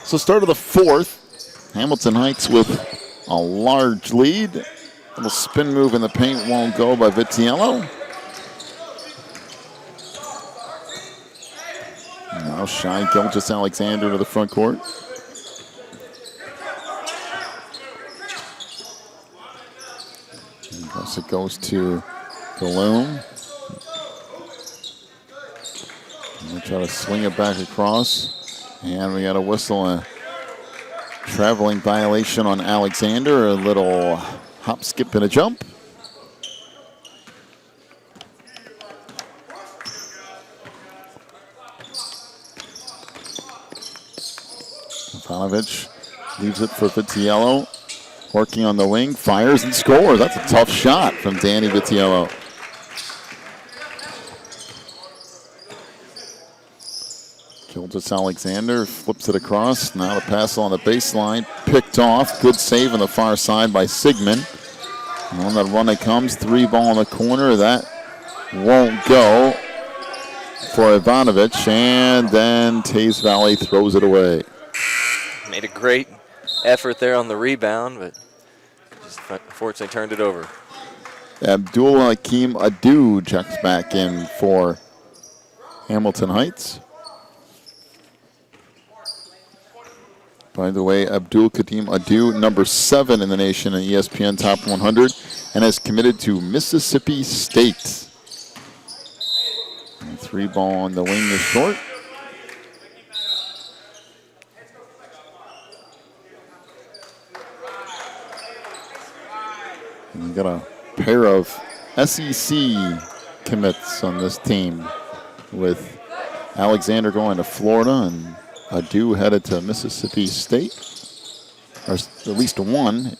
So start of the fourth. Hamilton Heights with a large lead. A little spin move in the paint won't go by Vitiello. Now Shai Gilgis-Alexander to the front court. And plus it goes to Galoom. And we try to swing it back across. And we got a whistle, a traveling violation on Alexander. A little hop, skip, and a jump. Ivanovic leaves it for Vitiello. Working on the wing, fires and scores. That's a tough shot from Danny Vitiello. Gilgis-Alexander flips it across. Now the pass on the baseline. Picked off. Good save on the far side by Sigmund. And on that run it comes. 3 ball in the corner. That won't go for Ivanovic. And then Teays Valley throws it away. Made a great effort there on the rebound, but just unfortunately turned it over. Abdul Hakim Adu checks back in for Hamilton Heights. By the way, Abdul Kadim Adu, number 7 in the nation in ESPN Top 100, and has committed to Mississippi State. And 3 ball on the wing is short. And we got a pair of SEC commits on this team, with Alexander going to Florida and Adu headed to Mississippi State. or at least one.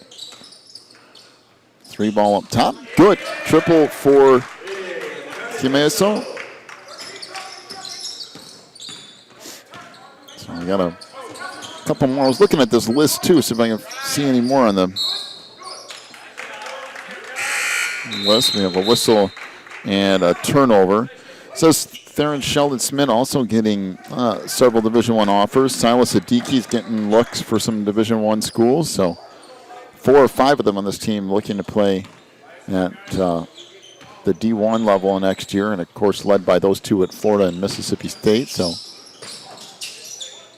3 ball up top. Good. Triple for Kimeso. So we got a couple more. I was looking at this list too, see if I can see any more on the list. We have a whistle and a turnover. It says Theron Sheldon Smith also getting several Division I offers. Silas Adiki's getting looks for some Division I schools. So 4 or 5 of them on this team looking to play at the D1 level next year, and of course led by those 2 at Florida and Mississippi State. So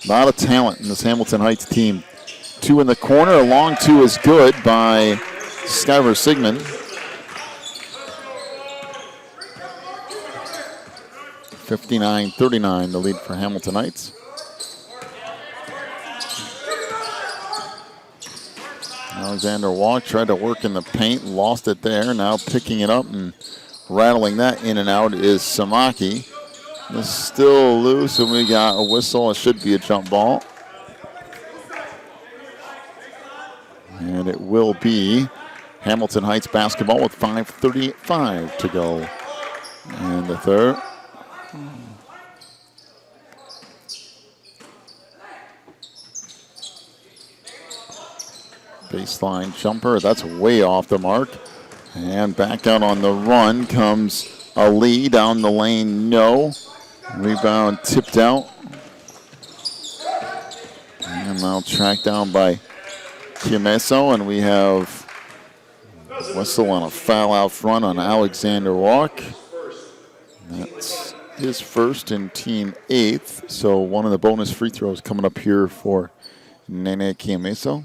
a lot of talent in this Hamilton Heights team. 2 in the corner. A long 2 is good by Skyver Sigmund. 59-39, the lead for Hamilton Heights. Alexander Walk tried to work in the paint, lost it there. Now picking it up and rattling that in and out is Samaki. It's still loose, and we got a whistle. It should be a jump ball. And it will be Hamilton Heights basketball with 5:35 to go in the third. Baseline jumper, that's way off the mark. And back out on the run comes Ali down the lane, no. Rebound tipped out. And now tracked down by Kimeso, and we have whistle on a foul out front on Alexander Walk. That's his first and team 8th. So one of the bonus free throws coming up here for Nene Kimeso.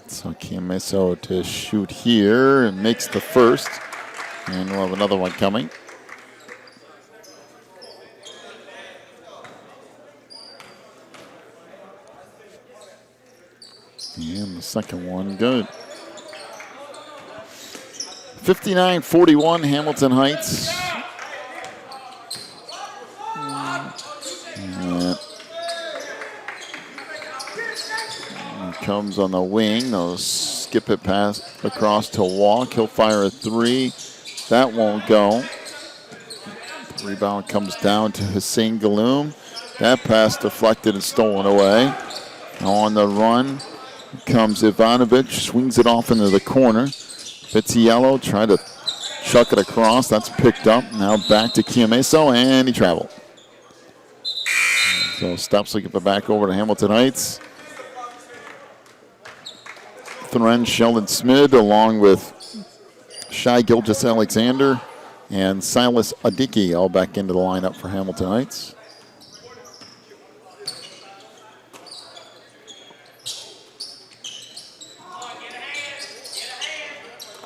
So Kimeso to shoot here and makes the first. And we'll have another one coming. And the second one, good. 59-41, Hamilton Heights. Comes on the wing. They'll skip it past across to Walk. He'll fire a 3. That won't go. The rebound comes down to Hussein Galoom. That pass deflected and stolen away. Now on the run comes Ivanovic. Swings it off into the corner. Vitiello tried to chuck it across. That's picked up. Now back to Kimeso, and he traveled. So Steps will give it back over to Hamilton Heights. Thren Sheldon Smith along with Shai Gilgis Alexander and Silas Adiki all back into the lineup for Hamilton Heights.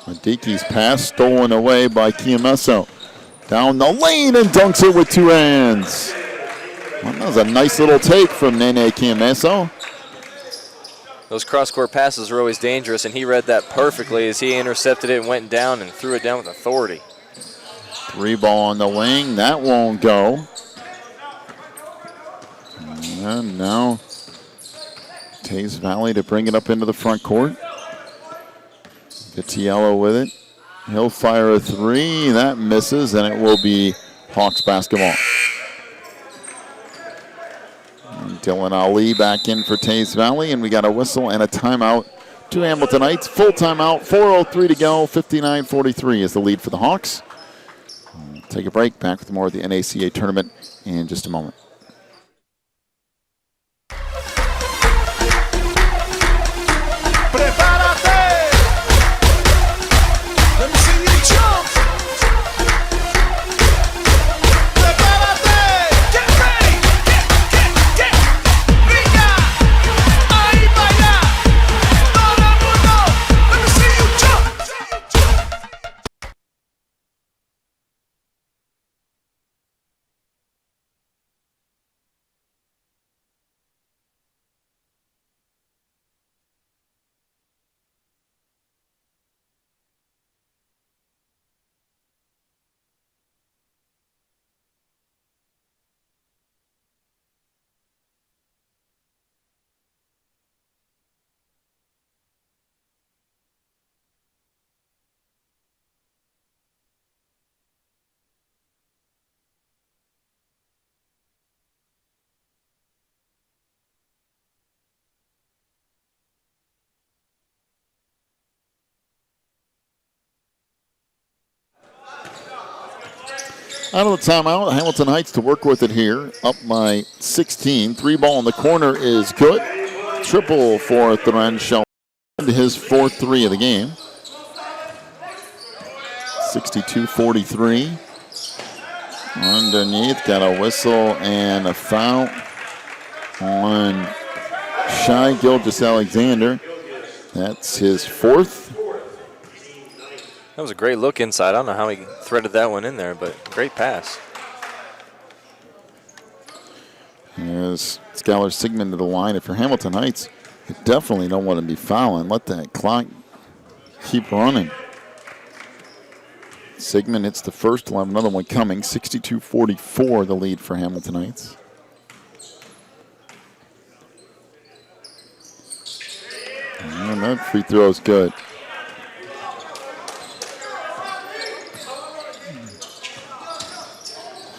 Adiki's pass stolen away by Kimeso. Down the lane and dunks it with 2 hands. Well, that was a nice little take from Nene Kimeso. Those cross-court passes are always dangerous, and he read that perfectly as he intercepted it and went down and threw it down with authority. 3 ball on the wing. That won't go. And now Teay's Valley to bring it up into the front court. Vitiello with it. He'll fire a 3. That misses, and it will be Hawks basketball. Dylan Ali back in for Teay's Valley, and we got a whistle and a timeout to Hamilton Heights. Full timeout, 4:03 to go, 59-43 is the lead for the Hawks. We'll take a break, back with more of the NACA tournament in just a moment. Out of the timeout, Hamilton Heights to work with it here. Up by 16. 3-ball in the corner is good. Triple for Theron Shelton. His 4th 3 of the game. 62-43. Underneath, got a whistle and a foul on Shy Gilgis Alexander. That's his 4th. That was a great look inside. I don't know how he threaded that one in there, but great pass. As Skylar Sigmund to the line. If you're Hamilton Heights, you definitely don't want to be fouling. Let that clock keep running. Sigmund hits the first, will have another one coming. 62-44, the lead for Hamilton Heights. And that free throw is good.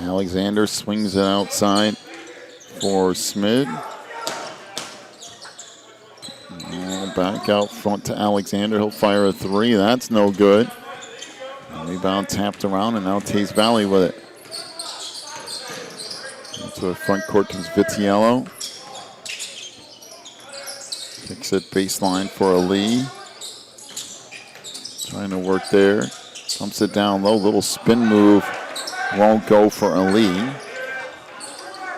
Alexander swings it outside for Smid. Back out front to Alexander. He'll fire a 3. That's no good. Rebound tapped around, and now Teays Valley with it. To the front court comes Vitiello. Kicks it baseline for Ali. Trying to work there. Pumps it down low. Little spin move. Won't go for Ali.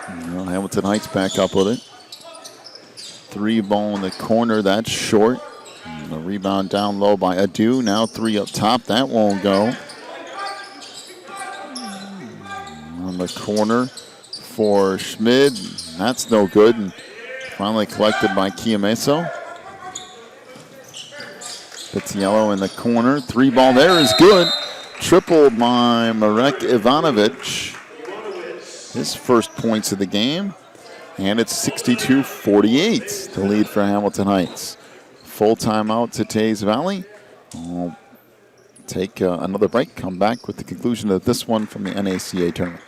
Hamilton Heights back up with it. 3-ball in the corner. That's short. And the rebound down low by Adu. Now 3 up top. That won't go. On the corner for Schmid. That's no good. And finally collected by Kiameso. Vitiello in the corner. 3-ball there is good. Triple by Marek Ivanovic. His first points of the game. And it's 62-48, the lead for Hamilton Heights. Full timeout to Teays Valley. We'll take another break, come back with the conclusion of this one from the NACA tournament.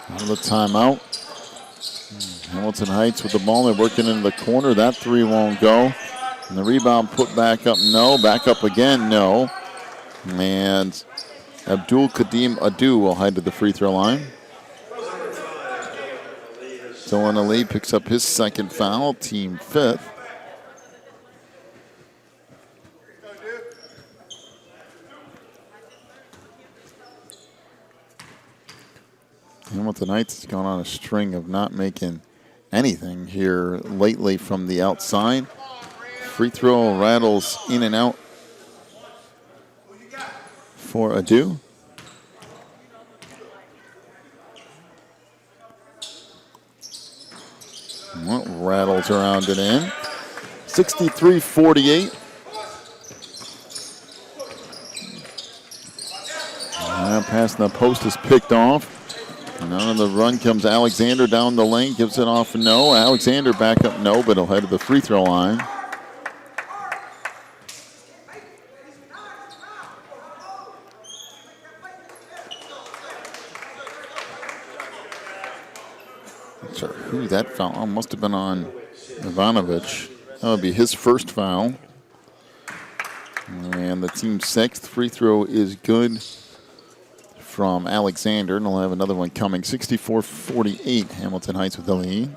Out of the timeout. Hamilton Heights with the ball. They're working into the corner. That 3 won't go. And the rebound put back up, no. Back up again, no. And Abdul Kadim Adu will head to the free throw line. Dylan Ali picks up his 2nd foul, team 5th. Hamilton Heights has gone on a string of not making anything here lately from the outside. Free throw rattles in and out for Adu. Well, rattles around and in. 63-48. Passing the post is picked off. And on the run comes Alexander down the lane, gives it off, no. Alexander back up, no, but he'll head to the free throw line. Not sure who that foul must have been on Ivanovic. That would be his first foul. And the team's 6th free throw is good from Alexander, and he'll have another one coming. 64-48, Hamilton Heights with the lead.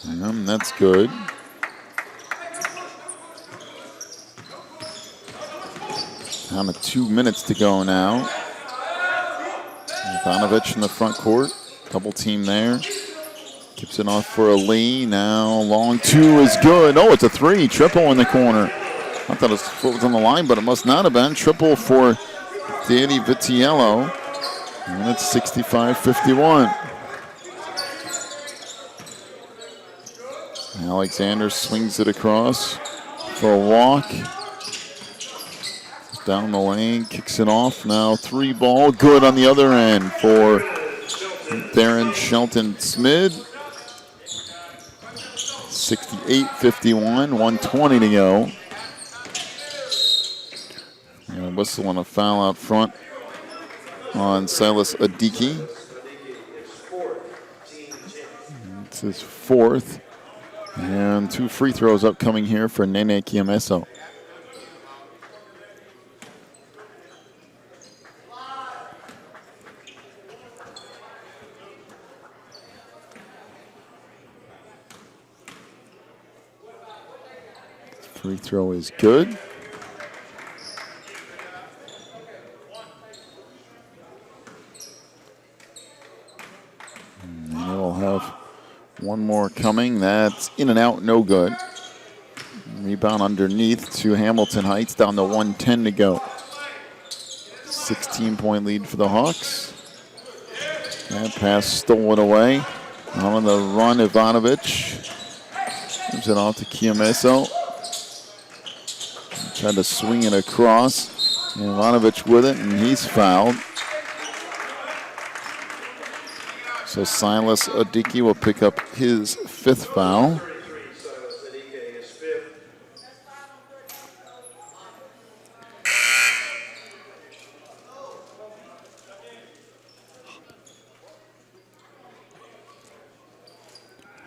And that's good. Down to 2 minutes to go now. Ivanovic in the front court. Double team there. Keeps it off for a Lee. Now long two is good. Oh, it's a three. Triple in the corner. I thought his foot was on the line, but it must not have been. Triple for Danny Vitiello. And it's 65-51. Alexander swings it across for a walk. Down the lane, kicks it off. Now 3 ball. Good on the other end for Darren Shelton Smid. 68-51, 1:20 to go. And a whistle and a foul out front on Silas Adiki. It's his 4th. And 2 free throws upcoming here for Nene Kiameso. Free throw is good. And they will have one more coming. That's in and out, no good. Rebound underneath to Hamilton Heights, down to 1:10 to go. 16-point lead for the Hawks. That pass stolen away. On the run, Ivanovic. Gives it off to Kiameso. Tried to swing it across. And Ivanovic with it, and he's fouled. So Silas Adiki will pick up his 5th foul.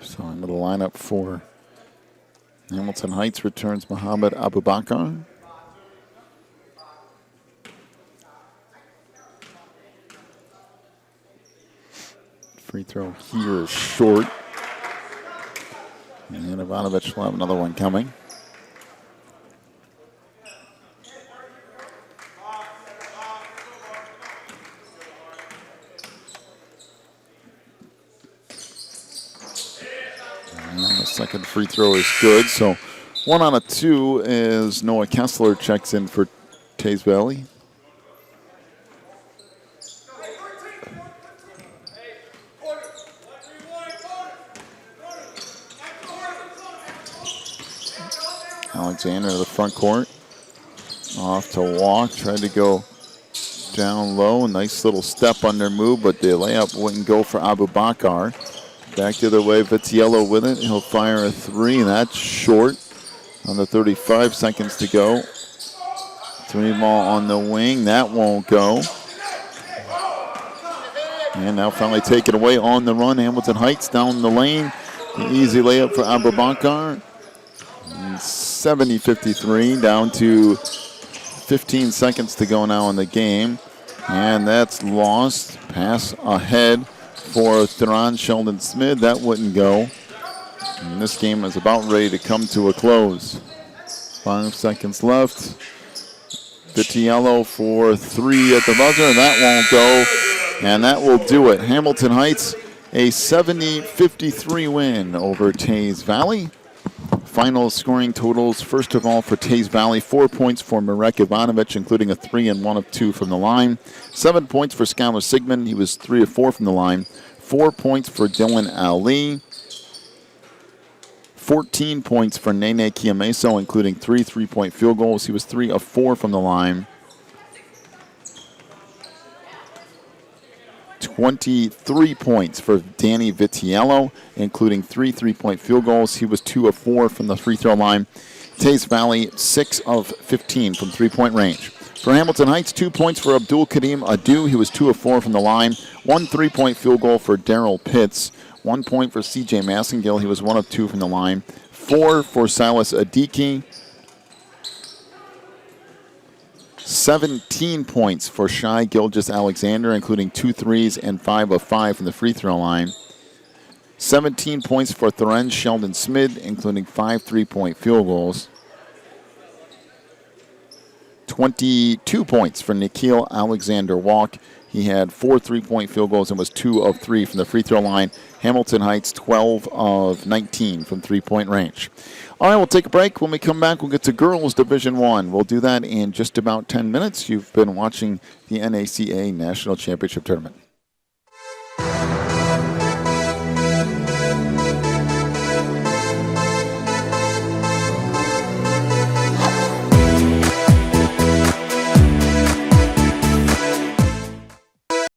So into the lineup for Hamilton Heights returns Mohammed Abubakar. Free throw here is short. And Ivanovic will have another one coming. And the second free throw is good. So 1 out of 2 as Noah Kessler checks in for Teys Valley. Alexander to the front court. Off to walk. Tried to go down low. Nice little step under move, but the layup wouldn't go for Abubakar. Back the other way. Vitiello with it. He'll fire a 3, and that's short. On the 35 seconds to go. 3 ball on the wing. That won't go. And now finally taken away on the run. Hamilton Heights down the lane. An easy layup for Abubakar. 70-53, down to 15 seconds to go now in the game. And that's lost. Pass ahead for Theron Sheldon Smith. That wouldn't go. And this game is about ready to come to a close. 5 seconds left. Vitiello for 3 at the buzzer, and that won't go. And that will do it. Hamilton Heights, a 70-53 win over Teys Valley. Final scoring totals, first of all, for Teys Valley, 4 points for Marek Ivanovic, including a 3 and 1 of 2 from the line. 7 points for Skylar Sigmund. He was 3 of 4 from the line. 4 points for Dylan Ali. 14 points for Nene Kiameso, including 3 3-point field goals. He was 3 of 4 from the line. 23 points for Danny Vitiello, including 3 3-point field goals. He was 2 of 4 from the free throw line. Teys Valley, 6 of 15 from 3-point range. For Hamilton Heights, 2 points for Abdul Karim Adu. He was 2 of 4 from the line. 1 3-point field goal for Daryl Pitts. 1 point for CJ Massengill. He was 1 of 2 from the line. 4 for Silas Adiki. 17 points for Shai Gilgis Alexander, including 2 threes and 5 of 5 from the free throw line. 17 points for Theron Sheldon Smith, including 5 3-point field goals. 22 points for Nikhil Alexander Walk. He had 4 3-point field goals and was 2 of 3 from the free throw line. Hamilton Heights, 12 of 19 from three-point range. All right, we'll take a break. When we come back, we'll get to Girls Division I. We'll do that in just about 10 minutes. You've been watching the NACA National Championship Tournament.